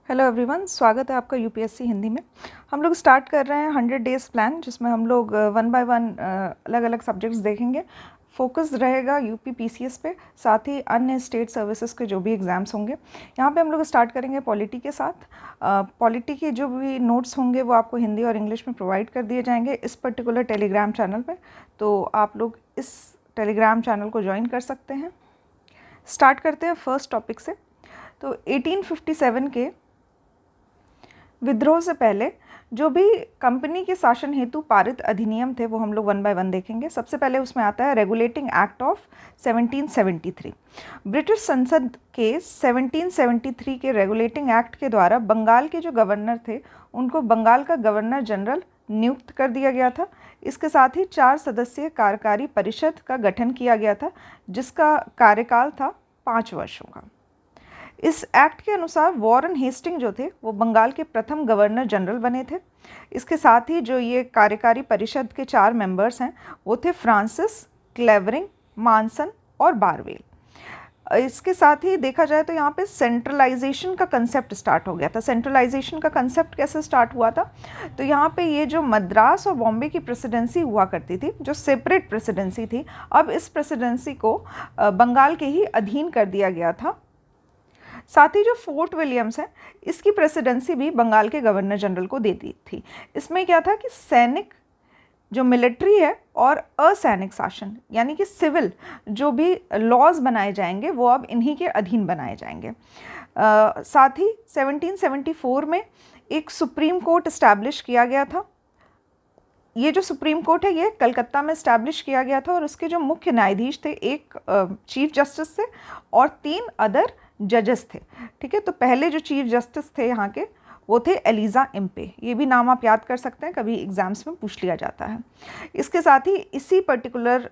Hello everyone, स्वागत है आपका यूपीएससी हिंदी में। हम लोग स्टार्ट कर रहे हैं 100 डेज़ प्लान, जिसमें हम लोग वन बाय वन अलग अलग सब्जेक्ट्स देखेंगे। फोकस रहेगा यूपी पीसीएस पे, साथ ही अन्य स्टेट सर्विसेज के जो भी एग्ज़ाम्स होंगे। यहाँ पे हम लोग स्टार्ट करेंगे पॉलिटी के साथ। पॉलिटी के जो भी नोट्स होंगे वो आपको हिंदी और इंग्लिश में प्रोवाइड कर दिए जाएंगे इस पर्टिकुलर टेलीग्राम चैनल पे, तो आप लोग इस टेलीग्राम चैनल को ज्वाइन कर सकते हैं। स्टार्ट करते हैं फर्स्ट टॉपिक से। तो 1857 के विद्रोह से पहले जो भी कंपनी के शासन हेतु पारित अधिनियम थे वो हम लोग वन बाय वन देखेंगे। सबसे पहले उसमें आता है रेगुलेटिंग एक्ट ऑफ 1773। ब्रिटिश संसद के 1773 के रेगुलेटिंग एक्ट के द्वारा बंगाल के जो गवर्नर थे उनको बंगाल का गवर्नर जनरल नियुक्त कर दिया गया था। इसके साथ ही 4 सदस्यीय कार्यकारी परिषद का गठन किया गया था, जिसका कार्यकाल था 5 वर्षों का। इस एक्ट के अनुसार वॉरेन हेस्टिंग जो थे वो बंगाल के प्रथम गवर्नर जनरल बने थे। इसके साथ ही जो ये कार्यकारी परिषद के 4 मेंबर्स हैं वो थे फ्रांसिस, क्लेवरिंग, मानसन और बारवेल। इसके साथ ही देखा जाए तो यहाँ पे सेंट्रलाइजेशन का कंसेप्ट स्टार्ट हो गया था। सेंट्रलाइजेशन का कंसेप्ट कैसे स्टार्ट हुआ था? तो यहाँ पे ये जो मद्रास और बॉम्बे की प्रेसिडेंसी हुआ करती थी, जो सेपरेट प्रेसिडेंसी थी, अब इस प्रेसिडेंसी को बंगाल के ही अधीन कर दिया गया था। साथ ही जो फोर्ट विलियम्स है इसकी प्रेसिडेंसी भी बंगाल के गवर्नर जनरल को दे दी थी। इसमें क्या था कि सैनिक जो मिलिट्री है और असैनिक शासन यानी कि सिविल जो भी लॉज बनाए जाएंगे वो अब इन्हीं के अधीन बनाए जाएंगे। साथ ही 1774 में एक सुप्रीम कोर्ट इस्टेब्लिश किया गया था। ये जो सुप्रीम कोर्ट है ये कलकत्ता में इस्टेब्लिश किया गया था और उसके जो मुख्य न्यायाधीश थे, एक चीफ जस्टिस थे और 3 अदर जजेस थे। ठीक है, तो पहले जो चीफ जस्टिस थे यहाँ के वो थे एलिजा इम्पे। ये भी नाम आप याद कर सकते हैं, कभी एग्जाम्स में पूछ लिया जाता है। इसके साथ ही इसी पर्टिकुलर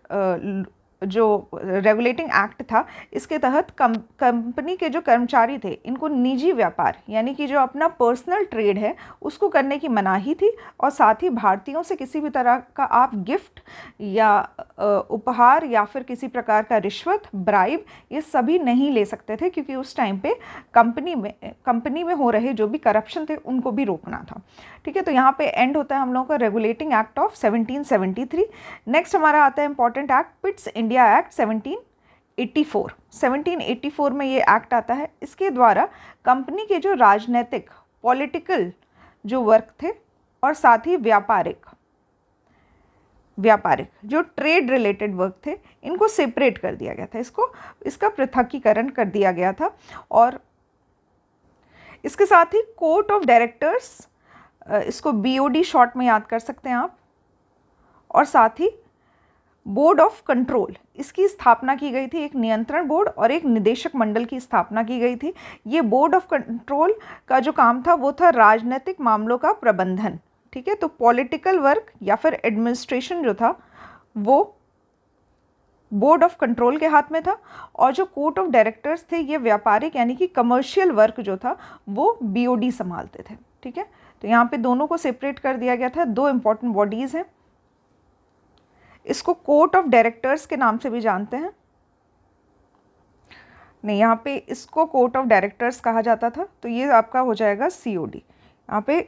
जो रेगुलेटिंग एक्ट था इसके तहत कंपनी के जो कर्मचारी थे इनको निजी व्यापार यानी कि जो अपना पर्सनल ट्रेड है उसको करने की मनाही थी, और साथ ही भारतीयों से किसी भी तरह का आप गिफ्ट या उपहार या फिर किसी प्रकार का रिश्वत, ब्राइब, ये सभी नहीं ले सकते थे, क्योंकि उस टाइम पे कंपनी में हो रहे जो भी करप्शन थे उनको भी रोकना था। ठीक है, तो यहाँ पे एंड होता है हम लोगों का रेगुलेटिंग एक्ट ऑफ 1773। नेक्स्ट हमारा आता है important act, Pitt's India act 1784। 1784 में ये एक्ट आता है। इसके द्वारा कंपनी के जो राजनीतिक पॉलिटिकल जो वर्क थे और साथ ही व्यापारिक जो ट्रेड रिलेटेड वर्क थे इनको सेपरेट कर दिया गया था, इसका पृथकीकरण कर दिया गया था। और इसके साथ ही कोर्ट ऑफ डायरेक्टर्स, इसको बीओडी शॉर्ट में याद कर सकते हैं आप, और साथ ही बोर्ड ऑफ कंट्रोल, इसकी स्थापना की गई थी। एक नियंत्रण बोर्ड और एक निदेशक मंडल की स्थापना की गई थी। ये बोर्ड ऑफ कंट्रोल का जो काम था वो था राजनीतिक मामलों का प्रबंधन। ठीक है, तो पॉलिटिकल वर्क या फिर एडमिनिस्ट्रेशन जो था वो बोर्ड ऑफ कंट्रोल के हाथ में था, और जो कोर्ट ऑफ डायरेक्टर्स थे ये व्यापारिक यानी कि कमर्शियल वर्क जो था वो बीओडी संभालते थे। ठीक है, तो यहाँ पे दोनों को सेपरेट कर दिया गया था। 2 इंपॉर्टेंट बॉडीज़ हैं, इसको कोर्ट ऑफ डायरेक्टर्स के नाम से भी जानते हैं। नहीं, यहाँ पे इसको कोर्ट ऑफ डायरेक्टर्स कहा जाता था, तो ये आपका हो जाएगा सीओडी। यहाँ पे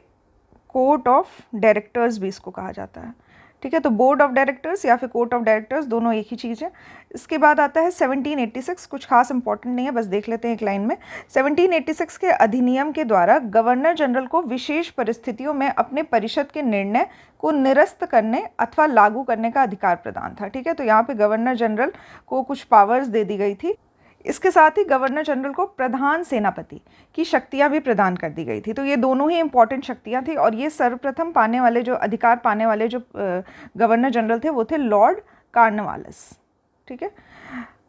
कोर्ट ऑफ डायरेक्टर्स भी इसको कहा जाता है। ठीक है, तो बोर्ड ऑफ डायरेक्टर्स या फिर कोर्ट ऑफ डायरेक्टर्स दोनों एक ही चीज़ है। इसके बाद आता है 1786, कुछ खास इंपॉर्टेंट नहीं है, बस देख लेते हैं एक लाइन में। 1786 के अधिनियम के द्वारा गवर्नर जनरल को विशेष परिस्थितियों में अपने परिषद के निर्णय को निरस्त करने अथवा लागू करने का अधिकार प्रदान था। ठीक है, तो यहाँ पे गवर्नर जनरल को कुछ पावर्स दे दी गई थी। इसके साथ ही गवर्नर जनरल को प्रधान सेनापति की शक्तियां भी प्रदान कर दी गई थी। तो ये दोनों ही इंपॉर्टेंट शक्तियां थी, और ये सर्वप्रथम अधिकार पाने वाले जो गवर्नर जनरल थे वो थे लॉर्ड कॉर्नवालिस। ठीक है,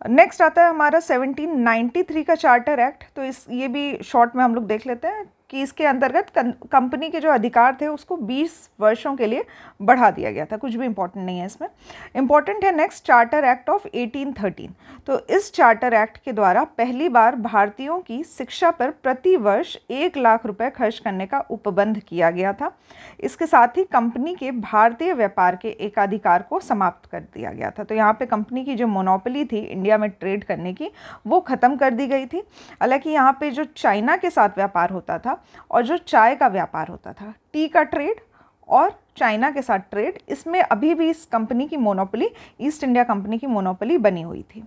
नेक्स्ट आता है हमारा 1793 का चार्टर एक्ट। तो ये भी शॉर्ट में हम लोग देख लेते हैं कि इसके अंतर्गत कंपनी के जो अधिकार थे उसको 20 वर्षों के लिए बढ़ा दिया गया था। कुछ भी इंपॉर्टेंट नहीं है इसमें। इंपॉर्टेंट है नेक्स्ट चार्टर एक्ट ऑफ 1813। तो इस चार्टर एक्ट के द्वारा पहली बार भारतीयों की शिक्षा पर प्रति वर्ष 1 लाख रुपए खर्च करने का उपबंध किया गया था। इसके साथ ही कंपनी के भारतीय व्यापार के एकाधिकार को समाप्त कर दिया गया था। तो यहाँ पे कंपनी की जो मोनोपोली थी इंडिया में ट्रेड करने की वो ख़त्म कर दी गई थी। हालांकि यहाँ पे जो चाइना के साथ व्यापार होता था और जो चाय का व्यापार होता था, टी का ट्रेड और चाइना के साथ ट्रेड, इसमें अभी भी इस कंपनी की मोनोपोली, ईस्ट इंडिया कंपनी की मोनोपोली बनी हुई थी।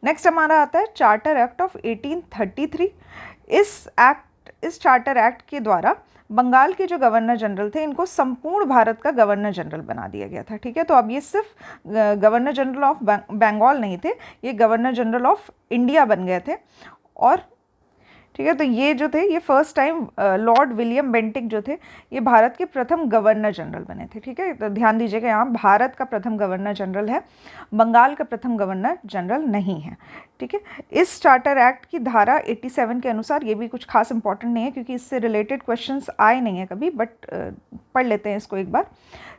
नेक्स्ट हमारा आता है चार्टर एक्ट ऑफ 1833। इस चार्टर एक्ट के द्वारा बंगाल के जो गवर्नर जनरल थे, इनको संपूर्ण भारत का गवर्नर जनरल बना दिया गया था। ठीक है, तो अब ये सिर्फ गवर्नर जनरल ऑफ बंगाल नहीं थे, ये गवर्नर जनरल ऑफ इंडिया बन गए थे। और ठीक है, तो ये जो थे, ये first time Lord William Bentinck जो थे, ये भारत के प्रथम गवर्नर जनरल बने थे। ठीक है, तो ध्यान दीजिएगा, यहाँ भारत का प्रथम गवर्नर जनरल है, बंगाल का प्रथम गवर्नर जनरल नहीं है। ठीक है, इस चार्टर एक्ट की धारा 87 के अनुसार, ये भी कुछ खास इंपॉर्टेंट नहीं है क्योंकि इससे रिलेटेड क्वेश्चंस आए नहीं है कभी, बट पढ़ लेते हैं इसको एक बार,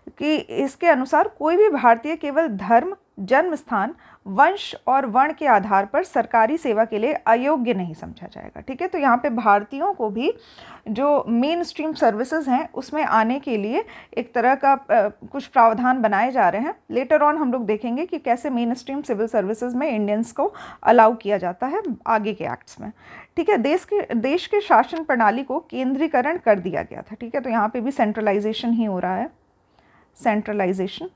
कि इसके अनुसार कोई भी भारतीय केवल धर्म, जन्म स्थान, वंश और वर्ण के आधार पर सरकारी सेवा के लिए अयोग्य नहीं समझा जाएगा। ठीक है, तो यहाँ पे भारतीयों को भी जो मेन स्ट्रीम सर्विसेज हैं उसमें आने के लिए एक तरह का कुछ प्रावधान बनाए जा रहे हैं। लेटर ऑन हम लोग देखेंगे कि कैसे मेन स्ट्रीम सिविल सर्विसेज में इंडियंस को अलाउ किया जाता है आगे के एक्ट्स में। ठीक है, देश के शासन प्रणाली को केंद्रीकरण कर दिया गया था। ठीक है, तो यहाँ पे भी सेंट्रलाइजेशन ही हो रहा है, सेंट्रलाइजेशन।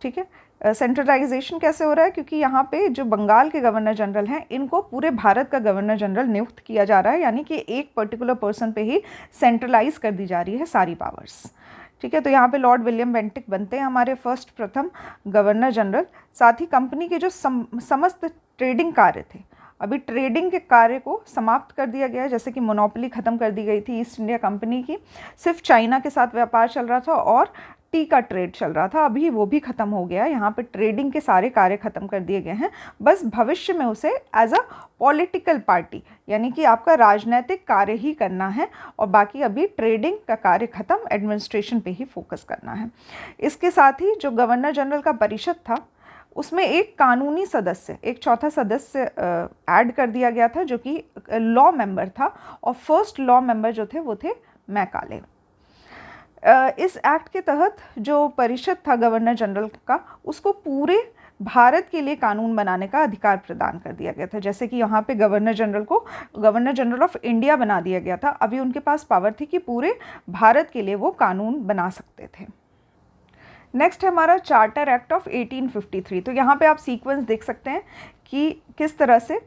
ठीक है, सेंट्रलाइजेशन कैसे हो रहा है, क्योंकि यहाँ पे जो बंगाल के गवर्नर जनरल हैं, इनको पूरे भारत का गवर्नर जनरल नियुक्त किया जा रहा है, यानी कि एक पर्टिकुलर पर्सन पे ही सेंट्रलाइज कर दी जा रही है सारी पावर्स। ठीक है, तो यहाँ पे लॉर्ड विलियम बेंटिक बनते हैं हमारे प्रथम गवर्नर जनरल। साथ ही कंपनी के जो समस्त ट्रेडिंग कार्य थे, अभी ट्रेडिंग के कार्य को समाप्त कर दिया गया है, जैसे कि मोनोपोली ख़त्म कर दी गई थी ईस्ट इंडिया कंपनी की, सिर्फ चाइना के साथ व्यापार चल रहा था और टी का ट्रेड चल रहा था, अभी वो भी ख़त्म हो गया। यहाँ पे ट्रेडिंग के सारे कार्य ख़त्म कर दिए गए हैं, बस भविष्य में उसे एज अ पॉलिटिकल पार्टी, यानी कि आपका राजनीतिक कार्य ही करना है, और बाकी अभी ट्रेडिंग का कार्य ख़त्म, एडमिनिस्ट्रेशन पे ही फोकस करना है। इसके साथ ही जो गवर्नर जनरल का परिषद था, उसमें एक कानूनी सदस्य, एक चौथा सदस्य ऐड कर दिया गया था, जो कि लॉ मेंबर था, और फर्स्ट लॉ मेंबर जो थे वो थे मैकाले। इस एक्ट के तहत जो परिषद था गवर्नर जनरल का, उसको पूरे भारत के लिए कानून बनाने का अधिकार प्रदान कर दिया गया था। जैसे कि यहाँ पे गवर्नर जनरल को गवर्नर जनरल ऑफ इंडिया बना दिया गया था, अभी उनके पास पावर थी कि पूरे भारत के लिए वो कानून बना सकते थे। नेक्स्ट है हमारा चार्टर एक्ट ऑफ 1853। तो यहाँ पे आप सीक्वेंस देख सकते हैं कि किस तरह से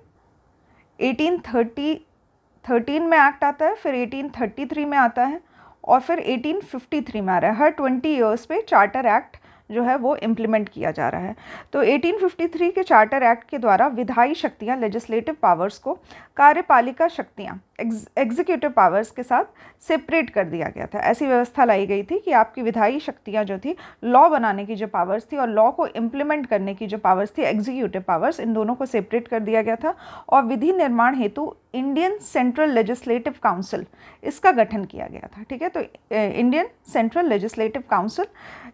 1813 में एक्ट आता है, फिर 1833 में आता है, और फिर 1853 में आ रहा है। हर 20 ईयर्स पे चार्टर एक्ट जो है वो इम्प्लीमेंट किया जा रहा है। तो 1853 के चार्टर एक्ट के द्वारा विधायी शक्तियाँ, लेजिस्लेटिव पावर्स को कार्यपालिका शक्तियाँ, एग्जीक्यूटिव पावर्स के साथ सेपरेट कर दिया गया था। ऐसी व्यवस्था लाई गई थी कि आपकी विधायी शक्तियाँ जो थी, लॉ बनाने की जो पावर्स थी और लॉ को इम्प्लीमेंट करने की जो पावर्स थी, एग्जीक्यूटिव पावर्स, इन दोनों को सेपरेट कर दिया गया था। और विधि निर्माण हेतु इंडियन सेंट्रल लेजिस्लेटिव काउंसिल, इसका गठन किया गया था। ठीक है, तो इंडियन सेंट्रल लेजिस्लेटिव काउंसिल,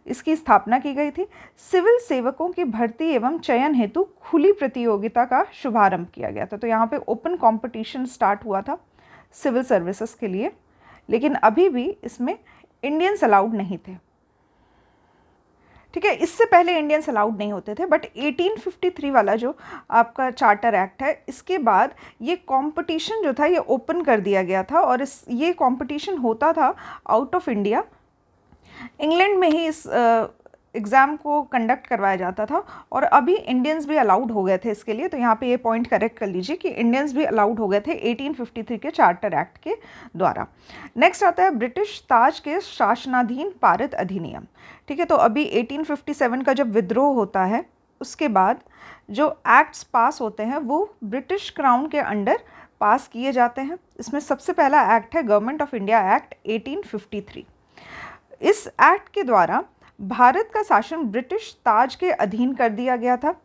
इसकी स्थापना की गई थी। सिविल सेवकों की भर्ती एवं चयन हेतु खुली प्रतियोगिता का शुभारंभ किया गया था। तो यहाँ पे ओपन कंपटीशन स्टार्ट हुआ था सिविल सर्विसेज के लिए, लेकिन अभी भी इसमें इंडियंस अलाउड नहीं थे। ठीक है, इससे पहले इंडियंस अलाउड नहीं होते थे, बट 1853 वाला जो आपका चार्टर एक्ट है, इसके बाद ये कंपटीशन जो था ये ओपन कर दिया गया था, और ये कंपटीशन होता था आउट ऑफ इंडिया। इंग्लैंड में ही इस एग्ज़ाम को कंडक्ट करवाया जाता था, और अभी इंडियंस भी अलाउड हो गए थे इसके लिए। तो यहाँ पे ये पॉइंट करेक्ट कर लीजिए कि इंडियंस भी अलाउड हो गए थे 1853 के चार्टर एक्ट के द्वारा। नेक्स्ट आता है ब्रिटिश ताज के शासनाधीन पारित अधिनियम। ठीक है, तो अभी 1857 का जब विद्रोह होता है, उसके बाद जो एक्ट्स पास होते हैं वो ब्रिटिश क्राउन के अंडर पास किए जाते हैं। इसमें सबसे पहला एक्ट है गवर्नमेंट ऑफ इंडिया एक्ट 1853। इस एक्ट के द्वारा भारत का शासन ब्रिटिश ताज के अधीन कर दिया गया था।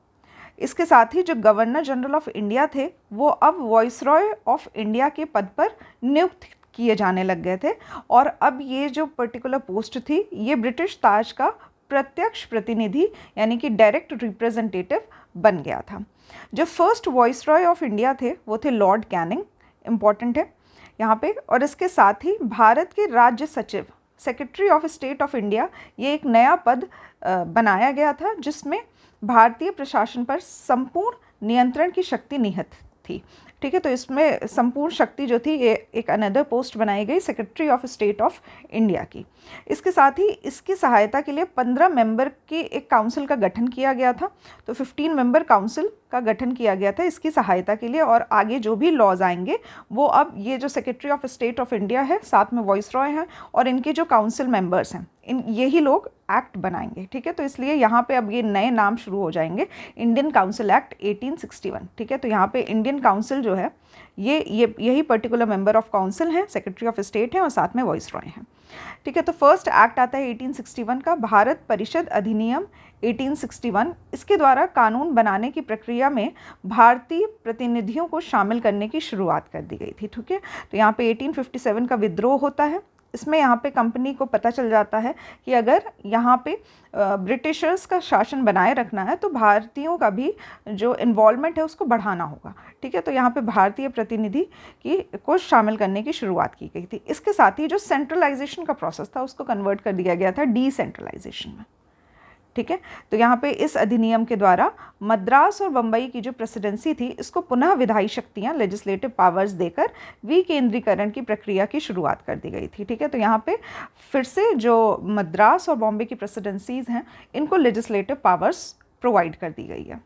इसके साथ ही जो गवर्नर जनरल ऑफ इंडिया थे, वो अब वॉइसरॉय ऑफ इंडिया के पद पर नियुक्त किए जाने लग गए थे, और अब ये जो पर्टिकुलर पोस्ट थी, ये ब्रिटिश ताज का प्रत्यक्ष प्रतिनिधि यानी कि डायरेक्ट रिप्रेजेंटेटिव बन गया था। जो फर्स्ट वॉइसरॉय ऑफ इंडिया थे वो थे लॉर्ड कैनिंग, इम्पॉर्टेंट है यहाँ पे। और इसके साथ ही भारत के राज्य सचिव, secretary of state of India, ये एक नया पद बनाया गया था, जिसमें भारतीय प्रशासन पर संपूर्ण नियंत्रण की शक्ति निहित थी। ठीक है। तो इसमें संपूर्ण शक्ति जो थी ये एक अनदर पोस्ट बनाई गई secretary of state of India की। इसके साथ ही इसकी सहायता के लिए 15 मेंबर के एक काउंसिल का गठन किया गया था। तो 15 मेंबर काउंसिल का गठन किया गया था इसकी सहायता के लिए, और आगे जो भी लॉज आएंगे वो अब ये जो secretary of state of India है, साथ में वॉइस रॉय हैं और इनके जो काउंसिल मेंबर्स हैं, इन यही लोग एक्ट बनाएंगे। ठीक है। तो इसलिए यहाँ पे अब ये नए नाम शुरू हो जाएंगे, इंडियन काउंसिल एक्ट 1861। ठीक है। तो यहाँ पे इंडियन काउंसिल जो है ये यही पर्टिकुलर मेंबर ऑफ काउंसिल हैं, सेक्रेटरी ऑफ स्टेट हैं और साथ में वॉइस रॉय हैं। ठीक है। तो फर्स्ट एक्ट आता है 1861 का, भारत परिषद अधिनियम 1861। इसके द्वारा कानून बनाने की प्रक्रिया में भारतीय प्रतिनिधियों को शामिल करने की शुरुआत कर दी गई थी। ठीक है। तो यहाँ पे 1857 का विद्रोह होता है। इसमें यहाँ पे कंपनी को पता चल जाता है कि अगर यहाँ पे ब्रिटिशर्स का शासन बनाए रखना है तो भारतीयों का भी जो इन्वॉल्वमेंट है उसको बढ़ाना होगा। ठीक है। तो यहाँ पे भारतीय प्रतिनिधि को शामिल करने की शुरुआत की गई थी। इसके साथ ही जो सेंट्रलाइजेशन का प्रोसेस था उसको कन्वर्ट कर दिया गया था डिसेंट्रलाइजेशन में। ठीक है। तो यहाँ पे इस अधिनियम के द्वारा मद्रास और बम्बई की जो प्रेसिडेंसी थी इसको पुनः विधायी शक्तियाँ लेजिस्लेटिव पावर्स देकर विकेंद्रीकरण की प्रक्रिया की शुरुआत कर दी गई थी। ठीक है। तो यहाँ पे फिर से जो मद्रास और बॉम्बे की प्रेसिडेंसीज हैं इनको लेजिस्लेटिव पावर्स प्रोवाइड कर दी गई है।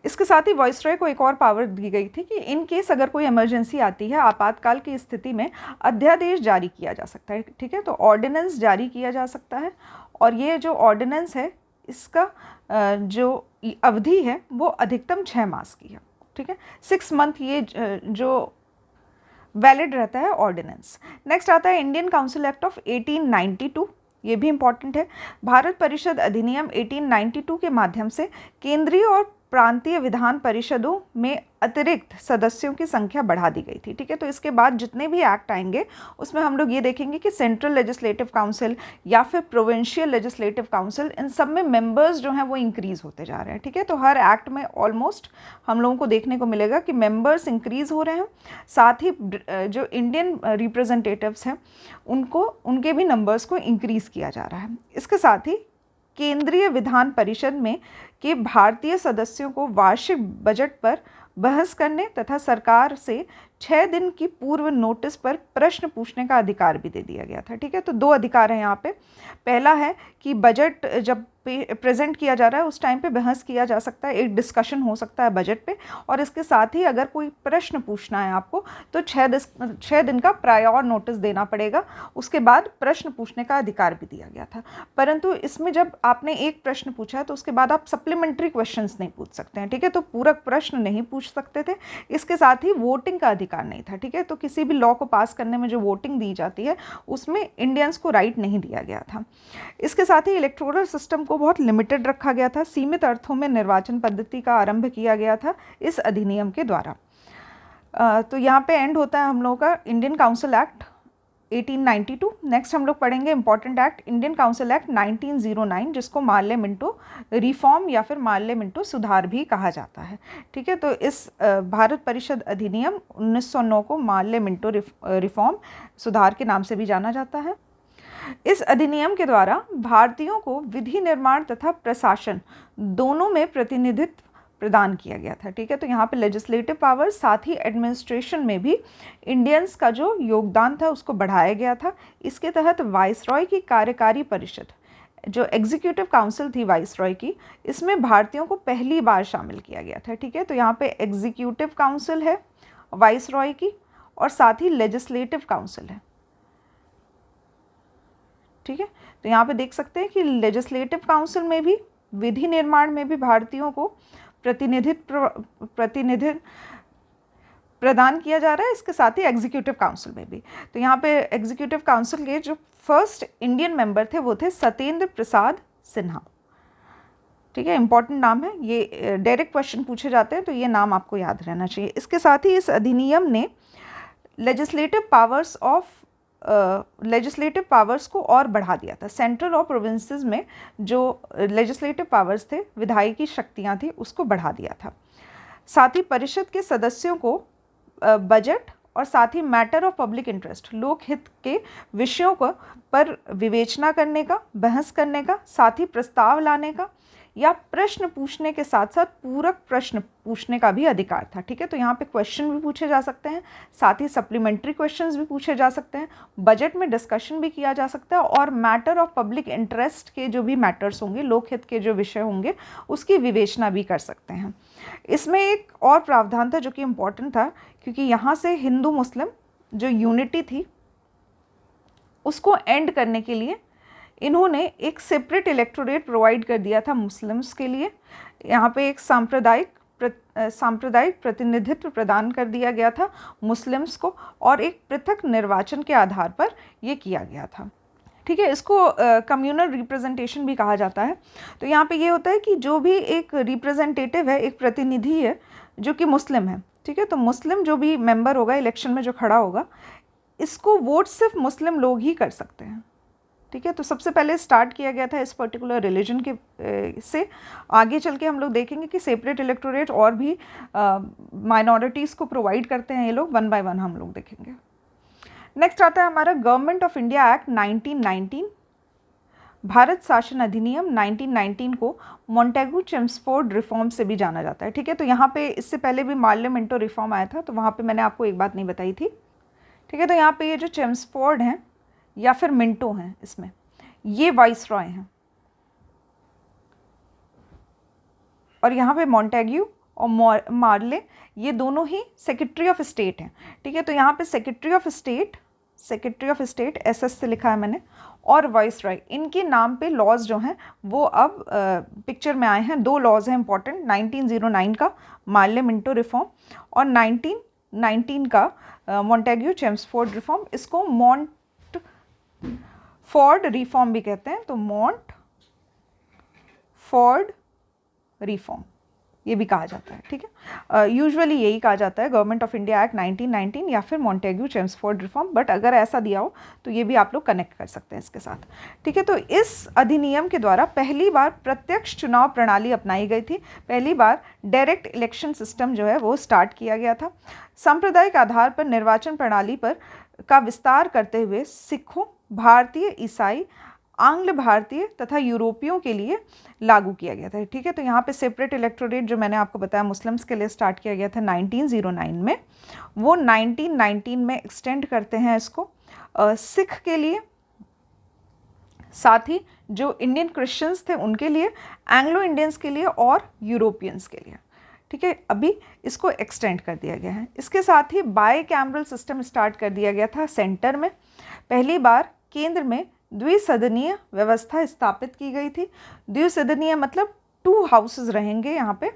इसके साथ ही वॉइसरॉय को एक और पावर दी गई थी कि इन केस अगर कोई इमरजेंसी आती है, आपातकाल की स्थिति में अध्यादेश जारी किया जा सकता है। ठीक है। तो ऑर्डिनेंस जारी किया जा सकता है, और ये जो ऑर्डिनेंस है इसका जो अवधि है वो अधिकतम 6 मास की है। ठीक है। 6 मंथ ये जो वैलिड रहता है ऑर्डिनेंस। नेक्स्ट आता है इंडियन काउंसिल एक्ट ऑफ 1892। ये भी इम्पॉर्टेंट है। भारत परिषद अधिनियम 1892 के माध्यम से केंद्रीय और प्रांतीय विधान परिषदों में अतिरिक्त सदस्यों की संख्या बढ़ा दी गई थी। ठीक है। तो इसके बाद जितने भी एक्ट आएंगे उसमें हम लोग ये देखेंगे कि सेंट्रल लेजिस्लेटिव काउंसिल या फिर प्रोविंशियल लेजिस्लेटिव काउंसिल, इन सब में मेंबर्स जो हैं वो इंक्रीज़ होते जा रहे हैं। ठीक है। तो हर एक्ट में ऑलमोस्ट हम लोगों को देखने को मिलेगा कि मेंबर्स इंक्रीज़ हो रहे हैं, साथ ही जो इंडियन रिप्रेजेंटेटिव्स हैं उनके भी नंबर्स को इंक्रीज़ किया जा रहा है। इसके साथ ही केंद्रीय विधान परिषद में के भारतीय सदस्यों को वार्षिक बजट पर बहस करने तथा सरकार से 6 दिन की पूर्व नोटिस पर प्रश्न पूछने का अधिकार भी दे दिया गया था। ठीक है। तो 2 अधिकार हैं यहाँ पे। पहला है कि बजट जब प्रेजेंट किया जा रहा है उस टाइम पे बहस किया जा सकता है, एक डिस्कशन हो सकता है बजट पे, और इसके साथ ही अगर कोई प्रश्न पूछना है आपको तो 6 दिन का प्रायर नोटिस देना पड़ेगा। उसके बाद प्रश्न पूछने का अधिकार भी दिया गया था। परंतु इसमें जब आपने एक प्रश्न पूछा है तो उसके बाद आप सप्लीमेंट्री क्वेश्चंस नहीं पूछ सकते हैं। ठीक है। तो पूरक प्रश्न नहीं पूछ सकते थे। इसके साथ ही वोटिंग का अधिकार नहीं था। ठीक है। तो किसी भी लॉ को पास करने में जो वोटिंग दी जाती है उसमें इंडियंस को राइट नहीं दिया गया था। इसके साथ ही इलेक्टोरल सिस्टम को बहुत लिमिटेड रखा गया था। सीमित अर्थों में निर्वाचन पद्धति का आरंभ किया गया था इस अधिनियम के द्वारा। तो यहाँ पे एंड होता है हम लोगों का इंडियन काउंसिल एक्ट 1892। नेक्स्ट हम लोग पढ़ेंगे important act Indian council act 1909, जिसको मार्ले मिंटो रिफॉर्म या फिर मार्ले मिंटो सुधार भी कहा जाता है। ठीक है। तो इस भारत परिषद अधिनियम 1909 को मार्ले मिंटो रिफॉर्म सुधार के नाम से भी जाना जाता है। इस अधिनियम के द्वारा भारतीयों को विधि निर्माण तथा प्रशासन दोनों में प्रतिनिधित्व प्रदान किया गया था। ठीक है। तो यहाँ पे लेजिस्लेटिव पावर साथ ही एडमिनिस्ट्रेशन में भी इंडियंस का जो योगदान था उसको बढ़ाया गया था। इसके तहत वाइसरॉय की कार्यकारी परिषद, जो एग्जीक्यूटिव काउंसिल थी वाइसरॉय की, इसमें भारतीयों को पहली बार शामिल किया गया था। ठीक है। तो यहाँ पे एग्जीक्यूटिव काउंसिल है वाइसरॉय की और साथ ही लेजिस्लेटिव काउंसिल है। ठीक है। तो यहाँ पे देख सकते हैं कि लेजिस्लेटिव काउंसिल में भी विधि निर्माण में भी भारतीयों को प्रतिनिधित्व प्रदान किया जा रहा है। इसके साथ ही एग्जीक्यूटिव काउंसिल में भी। तो यहाँ पे एग्जीक्यूटिव काउंसिल के जो फर्स्ट इंडियन मेंबर थे वो थे सत्येंद्र प्रसाद सिन्हा। ठीक है। इंपॉर्टेंट नाम है ये, डायरेक्ट क्वेश्चन पूछे जाते हैं तो ये नाम आपको याद रहना चाहिए। इसके साथ ही इस अधिनियम ने लेजिस्लेटिव पावर्स को और बढ़ा दिया था। सेंट्रल और प्रोविंसेस में जो लेजिस्लेटिव पावर्स थे, विधायी शक्तियां थी, उसको बढ़ा दिया था। साथ ही परिषद के सदस्यों को बजट और साथ ही मैटर ऑफ पब्लिक इंटरेस्ट, लोक हित के विषयों पर विवेचना करने का, बहस करने का, साथ ही प्रस्ताव लाने का या प्रश्न पूछने के साथ साथ पूरक प्रश्न पूछने का भी अधिकार था। ठीक है, तो यहाँ पे क्वेश्चन भी पूछे जा सकते हैं, साथ ही सप्लीमेंट्री क्वेश्चंस भी पूछे जा सकते हैं, बजट में डिस्कशन भी किया जा सकता है, और मैटर ऑफ पब्लिक इंटरेस्ट के जो भी मैटर्स होंगे, लोकहित के जो विषय होंगे, उसकी विवेचना भी कर सकते हैं। इसमें एक और प्रावधान था जो कि इम्पोर्टेंट था, क्योंकि यहाँ से हिंदू मुस्लिम जो यूनिटी थी उसको एंड करने के लिए इन्होंने एक सेपरेट इलेक्टोरेट प्रोवाइड कर दिया था मुस्लिम्स के लिए। यहाँ पे एक सांप्रदायिक प्रतिनिधित्व प्रदान कर दिया गया था मुस्लिम्स को, और एक पृथक निर्वाचन के आधार पर ये किया गया था। ठीक है, इसको कम्युनल रिप्रेजेंटेशन भी कहा जाता है। तो यहाँ पे ये होता है कि जो भी एक रिप्रेजेंटेटिव है, एक प्रतिनिधि है जो कि मुस्लिम है, ठीक है, तो मुस्लिम जो भी मेंबर होगा इलेक्शन में जो खड़ा होगा, इसको वोट सिर्फ मुस्लिम लोग ही कर सकते हैं। ठीक है, तो सबसे पहले स्टार्ट किया गया था इस पर्टिकुलर रिलीजन के से। आगे चल के हम लोग देखेंगे कि सेपरेट इलेक्टोरेट और भी माइनॉरिटीज़ को प्रोवाइड करते हैं ये लोग, वन बाय वन हम लोग देखेंगे। नेक्स्ट आता है हमारा government of India act 1919, Bharat शासन अधिनियम 1919 को मॉन्टेगू चेम्सफोर्ड रिफॉर्म से भी जाना जाता है। ठीक है, तो यहाँ पे इससे पहले भी मार्ले मिंटो रिफॉर्म आया था, तो वहाँ पे मैंने आपको एक बात नहीं बताई थी। ठीक है, तो यहाँ पे ये जो चेम्सफोर्ड हैं या फिर मिंटो हैं, इसमें ये वाइस रॉय हैं, और यहाँ पे मॉन्टेग्यू और मार्ले ये दोनों ही सेक्रेटरी ऑफ स्टेट हैं। ठीक है, तो यहाँ पे सेक्रेटरी ऑफ स्टेट SS से लिखा है मैंने, और वाइस रॉय, इनके नाम पे लॉज जो हैं वो अब पिक्चर में आए हैं। 2 लॉज हैं इंपॉर्टेंट, 1909 का मार्ले मिंटो रिफॉर्म और 1919 का मॉन्टेग्यू चेम्सफोर्ड रिफॉर्म। इसको मॉन्टफोर्ड रिफॉर्म भी कहते हैं, तो मॉन्टफोर्ड रिफॉर्म ये भी कहा जाता है। ठीक है, यूजुअली यही कहा जाता है, गवर्नमेंट ऑफ इंडिया एक्ट 1919 या फिर मॉन्टेग्यू चेम्सफोर्ड रिफॉर्म, बट अगर ऐसा दिया हो तो ये भी आप लोग कनेक्ट कर सकते हैं इसके साथ। ठीक है, तो इस अधिनियम के द्वारा पहली बार प्रत्यक्ष चुनाव प्रणाली अपनाई गई थी, पहली बार डायरेक्ट इलेक्शन सिस्टम जो है वो स्टार्ट किया गया था। सांप्रदायिक आधार पर निर्वाचन प्रणाली पर का विस्तार करते हुए सिखों, भारतीय, ईसाई, आंग्ल भारतीय तथा यूरोपियों के लिए लागू किया गया था। ठीक है, तो यहाँ पे सेपरेट इलेक्टोरेट जो मैंने आपको बताया मुस्लिम्स के लिए स्टार्ट किया गया था 1909 में, वो 1919 में एक्सटेंड करते हैं इसको सिख के लिए, साथ ही जो इंडियन क्रिश्चियंस थे उनके लिए, एंग्लो इंडियंस के लिए और यूरोपियंस के लिए। ठीक है, अभी इसको एक्सटेंड कर दिया गया है। इसके साथ ही बाई कैमरल सिस्टम स्टार्ट कर दिया गया था सेंटर में। पहली बार केंद्र में द्विसदनीय व्यवस्था स्थापित की गई थी। द्विसदनीय मतलब 2 हाउसेस रहेंगे यहाँ पे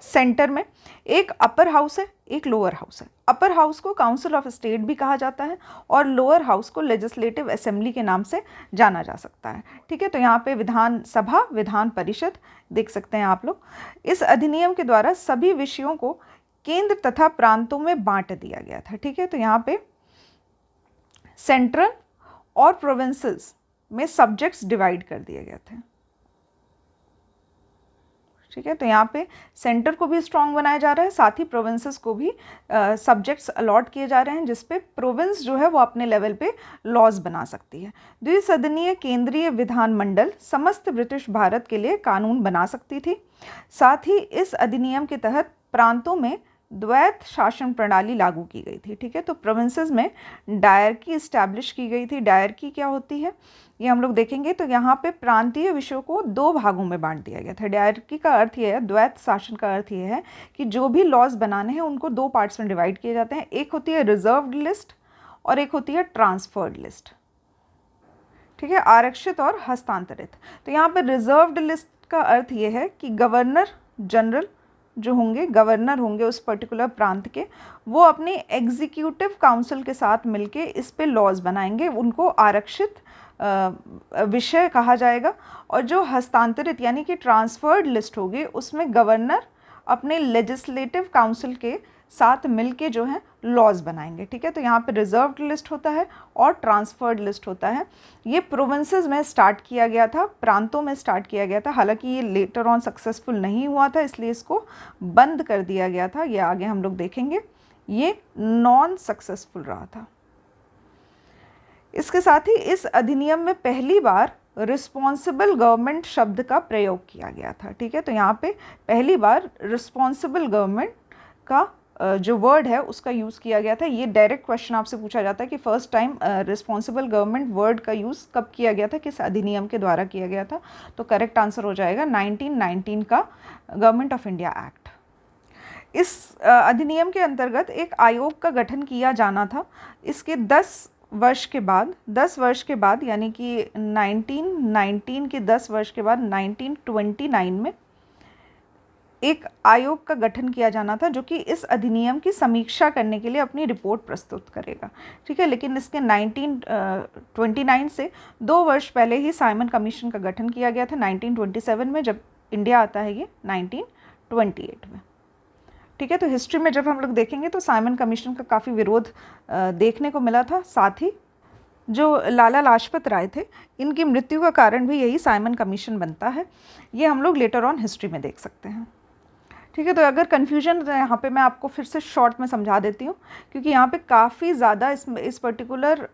सेंटर में, एक अपर हाउस है, एक लोअर हाउस है। अपर हाउस को काउंसिल ऑफ स्टेट भी कहा जाता है और लोअर हाउस को लेजिस्लेटिव असेंबली के नाम से जाना जा सकता है। ठीक है, तो यहाँ पे विधान सभा, विधान परिषद देख सकते हैं आप लोग। इस अधिनियम के द्वारा सभी विषयों को केंद्र तथा प्रांतों में बांट दिया गया था। ठीक है, तो यहाँ पे सेंट्रल और प्रोविंसेस में सब्जेक्ट्स डिवाइड कर दिए गए थे। ठीक है, तो यहाँ पे सेंटर को भी स्ट्रॉन्ग बनाया जा रहा है, साथ ही प्रोविंसेस को भी सब्जेक्ट्स अलॉट किए जा रहे हैं, जिसपे प्रोविंस जो है वो अपने लेवल पे लॉज बना सकती है। द्विसदनीय केंद्रीय विधानमंडल समस्त ब्रिटिश भारत के लिए कानून बना सकती थी। साथ ही इस अधिनियम के तहत प्रांतों में द्वैत शासन प्रणाली लागू की गई थी। ठीक है, तो प्रोविंसेस में डायरकी इस्टेब्लिश की गई थी। डायरकी क्या होती है ये हम लोग देखेंगे। तो यहाँ पे प्रांतीय विषयों को 2 भागों में बांट दिया गया था। डायरकी का अर्थ ये है, द्वैत शासन का अर्थ ये है कि जो भी लॉज बनाने हैं उनको 2 पार्ट्स में डिवाइड किए जाते हैं। एक होती है रिजर्व्ड लिस्ट और एक होती है ट्रांसफर्ड लिस्ट। ठीक है, आरक्षित और हस्तांतरित। तो यहाँ पे रिजर्व्ड लिस्ट का अर्थ ये है कि गवर्नर जनरल जो होंगे, गवर्नर होंगे उस पर्टिकुलर प्रांत के, वो अपने एग्जीक्यूटिव काउंसिल के साथ मिलके इस पे लॉज बनाएंगे, उनको आरक्षित विषय कहा जाएगा। और जो हस्तांतरित यानी कि ट्रांसफर्ड लिस्ट होगी, उसमें गवर्नर अपने लेजिस्लेटिव काउंसिल के साथ मिलके जो है लॉज बनाएंगे। ठीक है, तो यहाँ पे रिजर्व्ड लिस्ट होता है और ट्रांसफर्ड लिस्ट होता है। ये प्रोविंसेस में स्टार्ट किया गया था, प्रांतों में स्टार्ट किया गया था। हालांकि ये लेटर ऑन सक्सेसफुल नहीं हुआ था, इसलिए इसको बंद कर दिया गया था। ये आगे हम लोग देखेंगे, ये नॉन सक्सेसफुल रहा था। इसके साथ ही इस अधिनियम में पहली बार रिस्पॉन्सिबल गवर्नमेंट शब्द का प्रयोग किया गया था। ठीक है, तो यहाँ पे पहली बार रिस्पॉन्सिबल गवर्नमेंट का जो वर्ड है उसका यूज़ किया गया था। ये डायरेक्ट क्वेश्चन आपसे पूछा जाता है कि first time responsible government word का यूज़ कब किया गया था, किस अधिनियम के द्वारा किया गया था। तो करेक्ट आंसर हो जाएगा 1919 का गवर्नमेंट ऑफ इंडिया एक्ट। इस अधिनियम के अंतर्गत एक आयोग का गठन किया जाना था। इसके 10 वर्ष के बाद यानी कि 1919 के 10 वर्ष के बाद 1929 में एक आयोग का गठन किया जाना था जो कि इस अधिनियम की समीक्षा करने के लिए अपनी रिपोर्ट प्रस्तुत करेगा। ठीक है, लेकिन इसके 1929 से 2 वर्ष पहले ही साइमन कमीशन का गठन किया गया था 1927 में, जब इंडिया आता है ये 1928 में। ठीक है, तो हिस्ट्री में जब हम लोग देखेंगे तो साइमन कमीशन का काफ़ी विरोध देखने को मिला था। साथ ही जो लाला लाजपत राय थे, इनकी मृत्यु का कारण भी यही साइमन कमीशन बनता है। ये हम लोग लेटर ऑन हिस्ट्री में देख सकते हैं। ठीक है, तो अगर कन्फ्यूजन है यहाँ पे मैं आपको फिर से शॉर्ट में समझा देती हूँ, क्योंकि यहाँ पे काफ़ी ज़्यादा इस पर्टिकुलर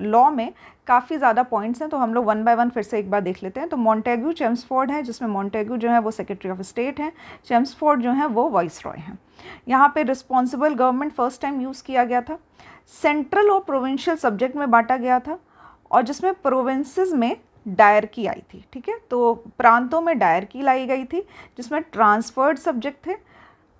लॉ में काफ़ी ज़्यादा पॉइंट्स हैं, तो हम लोग वन बाय वन फिर से एक बार देख लेते हैं। तो मॉन्टेग्यू चेम्सफोर्ड है, जिसमें मॉन्टेग्यू जो है वो सेक्रेटरी ऑफ स्टेट हैं, चेम्सफोर्ड जो है वो वाइसरॉय हैं। यहाँ पे responsible government first time use किया गया था। सेंट्रल और प्रोविंशियल सब्जेक्ट में बांटा गया था, और जिसमें प्रोविंसेस में डायरकी आई थी। ठीक है, तो प्रांतों में डायरकी लाई गई थी, जिसमें ट्रांसफर्ड सब्जेक्ट थे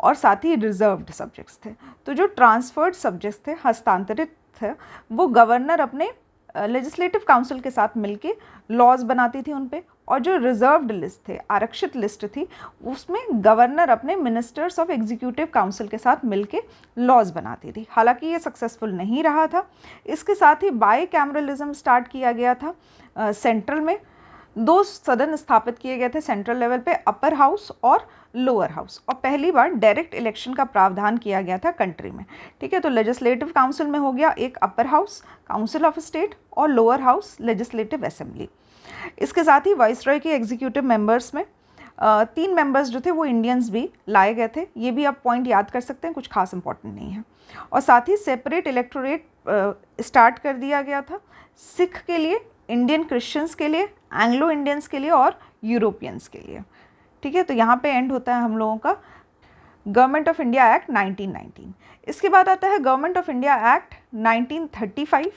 और साथ ही रिजर्व्ड सब्जेक्ट्स थे। तो जो ट्रांसफर्ड सब्जेक्ट्स थे, हस्तांतरित थे, वो गवर्नर अपने लेजिस्लेटिव काउंसिल के साथ मिलके लॉज बनाती थी उन पे, और जो रिजर्व्ड लिस्ट थे, आरक्षित लिस्ट थी, उसमें गवर्नर अपने मिनिस्टर्स ऑफ एग्जीक्यूटिव काउंसिल के साथ मिलके लॉज बनाती थी। हालांकि ये सक्सेसफुल नहीं रहा था। इसके साथ ही बाई कैमरलिज्म स्टार्ट किया गया था। सेंट्रल में 2 सदन स्थापित किए गए थे सेंट्रल लेवल पे, अपर हाउस और लोअर हाउस, और पहली बार डायरेक्ट इलेक्शन का प्रावधान किया गया था कंट्री में। ठीक है, तो लेजिस्लेटिव काउंसिल में हो गया एक upper house council of state और लोअर हाउस लेजिस्लेटिव असेंबली। इसके साथ ही वाइसरॉय के एग्जीक्यूटिव मेंबर्स में 3 मेंबर्स जो थे वो इंडियंस भी लाए गए थे। ये भी आप पॉइंट याद कर सकते हैं, कुछ खास इंपॉर्टेंट नहीं है। और साथ ही सेपरेट इलेक्टोरेट स्टार्ट कर दिया गया था, सिख के लिए, इंडियन क्रिश्चियंस के लिए, एंग्लो इंडियंस के लिए और यूरोपियंस के लिए। ठीक है, तो यहाँ पे एंड होता है हम लोगों का गवर्नमेंट ऑफ इंडिया एक्ट 1919। इसके बाद आता है गवर्नमेंट ऑफ इंडिया एक्ट 1935,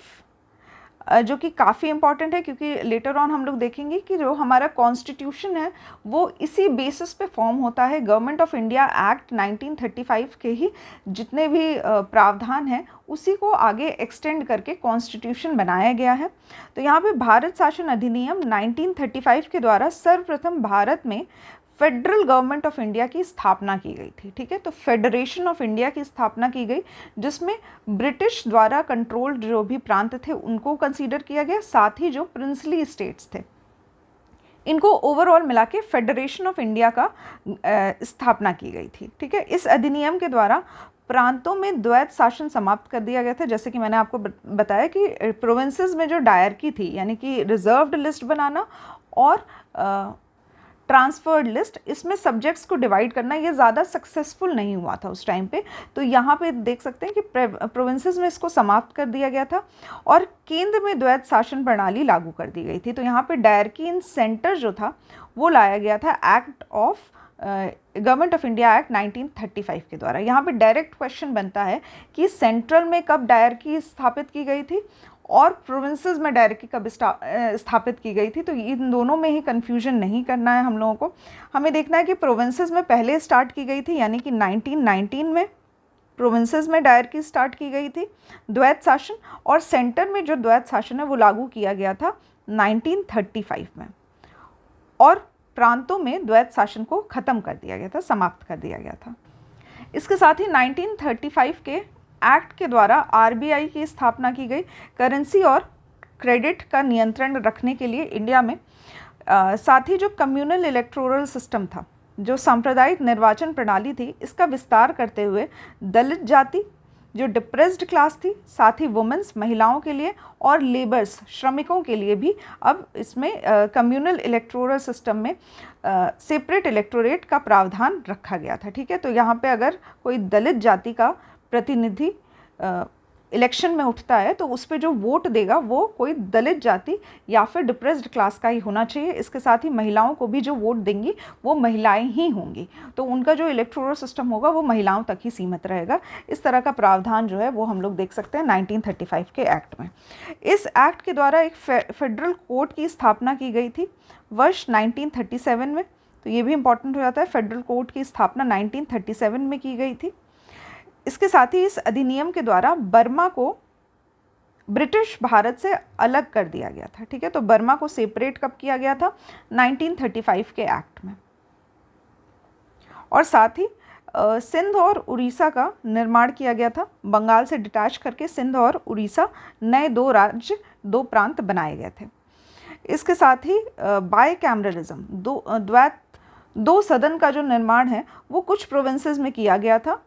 जो कि काफ़ी इंपॉर्टेंट है, क्योंकि लेटर ऑन हम लोग देखेंगे कि जो हमारा कॉन्स्टिट्यूशन है वो इसी बेसिस पे फॉर्म होता है। गवर्नमेंट ऑफ इंडिया एक्ट 1935 के ही जितने भी प्रावधान हैं उसी को आगे एक्सटेंड करके कॉन्स्टिट्यूशन बनाया गया है। तो यहाँ पे भारत शासन अधिनियम 1935 के द्वारा सर्वप्रथम भारत में फेडरल गवर्नमेंट ऑफ इंडिया की स्थापना की गई थी। ठीक है, तो फेडरेशन ऑफ इंडिया की स्थापना की गई, जिसमें ब्रिटिश द्वारा कंट्रोल्ड जो भी प्रांत थे उनको कंसीडर किया गया, साथ ही जो प्रिंसली स्टेट्स थे इनको ओवरऑल मिला के फेडरेशन ऑफ इंडिया का स्थापना की गई थी। ठीक है, इस अधिनियम के द्वारा प्रांतों में द्वैत शासन समाप्त कर दिया गया था। जैसे कि मैंने आपको बताया कि प्रोविंसेस में जो डायरकी थी, यानी कि रिजर्व्ड लिस्ट बनाना और ट्रांसफर्ड लिस्ट, इसमें सब्जेक्ट्स को डिवाइड करना, ये ज़्यादा सक्सेसफुल नहीं हुआ था उस टाइम पे। तो यहाँ पे देख सकते हैं कि प्रोविंसेस में इसको समाप्त कर दिया गया था और केंद्र में द्वैत शासन प्रणाली लागू कर दी गई थी। तो यहाँ पे डायरकी इन सेंटर जो था वो लाया गया था act of government of India act 1935 के द्वारा। यहाँ पे डायरेक्ट क्वेश्चन बनता है कि सेंट्रल में कब डायरकी स्थापित की गई थी और प्रोविंसेस में डायरकी कब स्थापित की गई थी। तो इन दोनों में ही कन्फ्यूजन नहीं करना है हम लोगों को। हमें देखना है कि प्रोविंसेस में पहले स्टार्ट की गई थी, यानी कि 1919 में प्रोविंसेस में डायरकी स्टार्ट की गई थी द्वैत शासन, और सेंटर में जो द्वैत शासन है वो लागू किया गया था 1935 में, और प्रांतों में द्वैत शासन को ख़त्म कर दिया गया था, समाप्त कर दिया गया था। इसके साथ ही 1935 के एक्ट के द्वारा आरबीआई की स्थापना की गई, करेंसी और क्रेडिट का नियंत्रण रखने के लिए इंडिया में। साथ ही जो कम्युनल इलेक्टोरल सिस्टम था, जो सांप्रदायिक निर्वाचन प्रणाली थी, इसका विस्तार करते हुए दलित जाति, जो डिप्रेस्ड क्लास थी, साथ ही वुमेंस, महिलाओं के लिए, और लेबर्स, श्रमिकों के लिए भी अब इसमें कम्युनल इलेक्टोरल सिस्टम में सेपरेट इलेक्टोरेट का प्रावधान रखा गया था। ठीक है, तो यहाँ पे अगर कोई दलित जाति का प्रतिनिधि इलेक्शन में उठता है तो उस पर जो वोट देगा वो कोई दलित जाति या फिर डिप्रेस्ड क्लास का ही होना चाहिए। इसके साथ ही महिलाओं को भी जो वोट देंगी वो महिलाएं ही होंगी, तो उनका जो इलेक्टोरल सिस्टम होगा वो महिलाओं तक ही सीमित रहेगा। इस तरह का प्रावधान जो है वो हम लोग देख सकते हैं 1935 के एक्ट में। इस एक्ट के द्वारा एक फेडरल कोर्ट की स्थापना की गई थी वर्ष 1937 में, तो ये भी इंपॉर्टेंट हो जाता है। फेडरल कोर्ट की स्थापना 1937 में की गई थी। इसके साथ ही इस अधिनियम के द्वारा बर्मा को ब्रिटिश भारत से अलग कर दिया गया था। ठीक है, तो बर्मा को सेपरेट कब किया गया था? 1935 के एक्ट में। और साथ ही सिंध और उड़ीसा का निर्माण किया गया था। बंगाल से डिटैच करके सिंध और उड़ीसा नए 2 राज्य 2 प्रांत बनाए गए थे। इसके साथ ही बायकैमरलिज्म, दो सदन का जो निर्माण है वो कुछ प्रोविंसेस में किया गया था।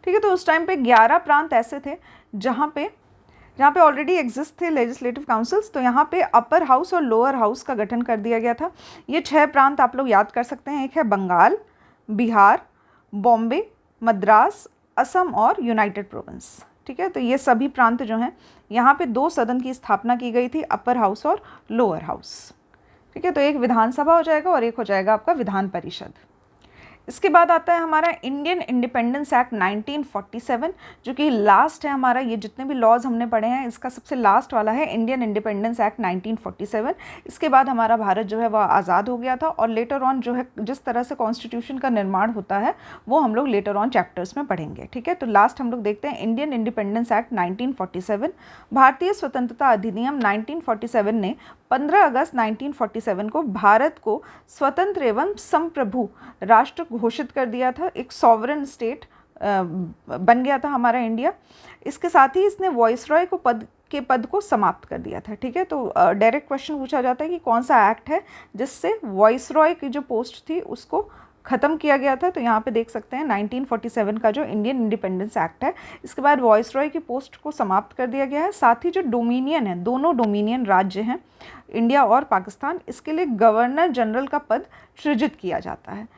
ठीक है, तो उस टाइम पे 11 प्रांत ऐसे थे जहाँ पे ऑलरेडी एग्जिस्ट थे लेजिस्लेटिव काउंसिल्स, तो यहाँ पे अपर हाउस और लोअर हाउस का गठन कर दिया गया था। ये 6 प्रांत आप लोग याद कर सकते हैं। एक है बंगाल, बिहार, बॉम्बे, मद्रास, असम और यूनाइटेड प्रोविंस। ठीक है, तो ये सभी प्रांत जो हैं यहाँ पे 2 सदन की स्थापना की गई थी, अपर हाउस और लोअर हाउस। ठीक है, तो एक विधानसभा हो जाएगा और एक हो जाएगा आपका विधान परिषद। इसके बाद आता है हमारा इंडियन इंडिपेंडेंस एक्ट 1947, जो कि लास्ट है हमारा। ये जितने भी लॉज हमने पढ़े हैं इसका सबसे लास्ट वाला है इंडियन इंडिपेंडेंस एक्ट 1947। इसके बाद हमारा भारत जो है वह आज़ाद हो गया था, और लेटर ऑन जो है जिस तरह से कॉन्स्टिट्यूशन का निर्माण होता है वो हम लोग लेटर ऑन चैप्टर्स में पढ़ेंगे। ठीक है, तो लास्ट हम लोग देखते हैं इंडियन इंडिपेंडेंस एक्ट 1947। भारतीय स्वतंत्रता अधिनियम 1947 ने 15 अगस्त 1947 को भारत को स्वतंत्र एवं संप्रभु राष्ट्र घोषित कर दिया था। एक सॉवरेन स्टेट बन गया था हमारा इंडिया। इसके साथ ही इसने वॉइसरॉय के पद को समाप्त कर दिया था। ठीक है, तो डायरेक्ट क्वेश्चन पूछा जाता है कि कौन सा एक्ट है जिससे वॉइसरॉय की जो पोस्ट थी उसको ख़त्म किया गया था। तो यहाँ पे देख सकते हैं 1947 का जो इंडियन इंडिपेंडेंस एक्ट है, इसके बाद वॉइसरॉय की पोस्ट को समाप्त कर दिया गया है। साथ ही जो डोमिनियन है, दोनों डोमिनियन राज्य हैं इंडिया और पाकिस्तान, इसके लिए गवर्नर जनरल का पद सृजित किया जाता है।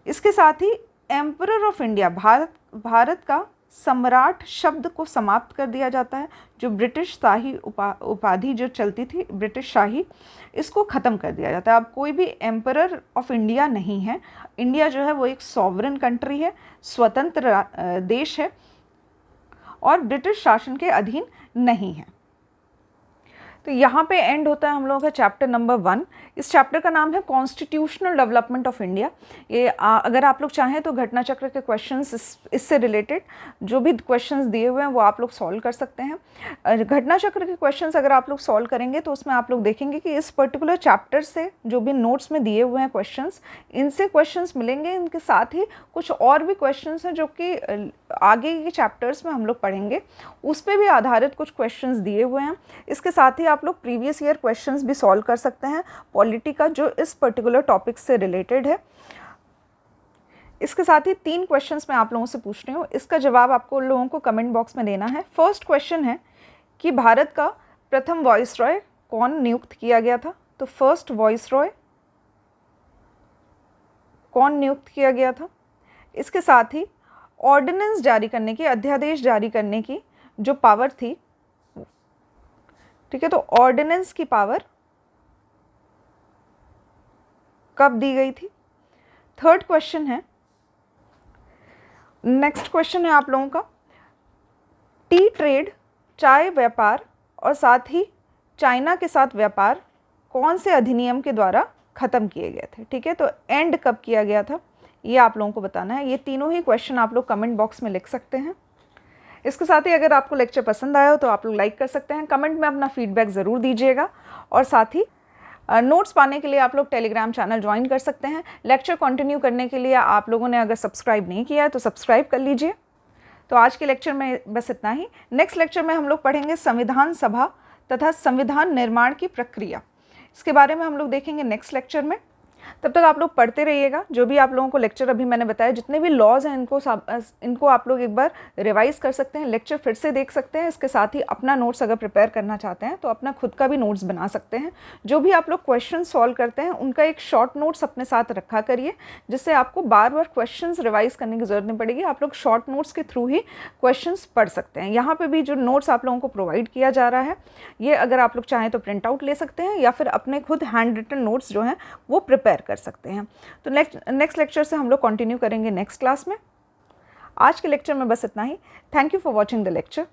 इसके साथ ही एम्परर ऑफ इंडिया, भारत का सम्राट शब्द को समाप्त कर दिया जाता है। जो ब्रिटिश शाही उपाधि जो चलती थी, ब्रिटिश शाही, इसको ख़त्म कर दिया जाता है। अब कोई भी एम्परर ऑफ इंडिया नहीं है। इंडिया जो है वो एक सॉवरेन कंट्री है, स्वतंत्र देश है और ब्रिटिश शासन के अधीन नहीं है। तो यहाँ पे एंड होता है हम लोगों का चैप्टर नंबर 1। इस चैप्टर का नाम है कॉन्स्टिट्यूशनल डेवलपमेंट ऑफ इंडिया। ये अगर आप लोग चाहें तो घटना चक्र के क्वेश्चंस इससे रिलेटेड जो भी क्वेश्चंस दिए हुए हैं वो आप लोग सॉल्व कर सकते हैं। घटना चक्र के क्वेश्चंस अगर आप लोग सॉल्व करेंगे तो उसमें आप लोग देखेंगे कि इस पर्टिकुलर चैप्टर से जो भी नोट्स में दिए हुए हैं क्वेश्चंस, इनसे क्वेश्चंस मिलेंगे। इनके साथ ही कुछ और भी क्वेश्चंस हैं जो कि आगे के चैप्टर्स में हम लोग पढ़ेंगे, उस पर भी आधारित कुछ क्वेश्चंस दिए हुए हैं। इसके साथ ही आप लोग प्रीवियस ईयर क्वेश्चंस भी सॉल्व कर सकते हैं पॉलिटी का, जो इस पर्टिकुलर टॉपिक से रिलेटेड है। इसके साथ ही 3 क्वेश्चंस मैं आप लोगों से पूछ रही हूँ, इसका जवाब आपको लोगों को कमेंट बॉक्स में देना है। फर्स्ट क्वेश्चन है कि भारत का प्रथम वॉइसरॉय कौन नियुक्त किया गया था? तो फर्स्ट वॉइसरॉय कौन नियुक्त किया गया था? इसके साथ ही ऑर्डिनेंस जारी करने की, अध्यादेश जारी करने की जो पावर थी, ठीक है, तो ऑर्डिनेंस की पावर कब दी गई थी? थर्ड क्वेश्चन है, नेक्स्ट क्वेश्चन है आप लोगों का, टी ट्रेड, चाय व्यापार और साथ ही चाइना के साथ व्यापार कौन से अधिनियम के द्वारा ख़त्म किए गए थे? ठीक है, तो एंड कब किया गया था ये आप लोगों को बताना है। ये तीनों ही क्वेश्चन आप लोग कमेंट बॉक्स में लिख सकते हैं। इसके साथ ही अगर आपको लेक्चर पसंद आया हो तो आप लोग लाइक कर सकते हैं, कमेंट में अपना फीडबैक ज़रूर दीजिएगा, और साथ ही नोट्स पाने के लिए आप लोग टेलीग्राम चैनल ज्वाइन कर सकते हैं। लेक्चर कंटिन्यू करने के लिए आप लोगों ने अगर सब्सक्राइब नहीं किया है तो सब्सक्राइब कर लीजिए। तो आज के लेक्चर में बस इतना ही। नेक्स्ट लेक्चर में हम लोग पढ़ेंगे संविधान सभा तथा संविधान निर्माण की प्रक्रिया, इसके बारे में हम लोग देखेंगे नेक्स्ट लेक्चर में। तब तक आप लोग पढ़ते रहिएगा। जो भी आप लोगों को लेक्चर अभी मैंने बताया, जितने भी लॉज हैं इनको आप लोग एक बार रिवाइज कर सकते हैं, लेक्चर फिर से देख सकते हैं। इसके साथ ही अपना नोट्स अगर प्रिपेयर करना चाहते हैं तो अपना खुद का भी नोट्स बना सकते हैं। जो भी आप लोग क्वेश्चन सॉल्व करते हैं उनका एक शॉर्ट नोट्स अपने साथ रखा करिए, जिससे आपको बार बार क्वेश्चन रिवाइज करने की ज़रूरत नहीं पड़ेगी। आप लोग शॉर्ट नोट्स के थ्रू ही क्वेश्चन पढ़ सकते हैं। यहाँ पर भी जो नोट्स आप लोगों को प्रोवाइड किया जा रहा है, ये अगर आप लोग चाहें तो प्रिंट आउट ले सकते हैं या फिर अपने खुद हैंड रिटन नोट्स जो हैं वो प्रिपेयर कर सकते हैं। तो नेक्स्ट लेक्चर से हम लोग कंटिन्यू करेंगे नेक्स्ट क्लास में। आज के लेक्चर में बस इतना ही। Thank you for watching the lecture.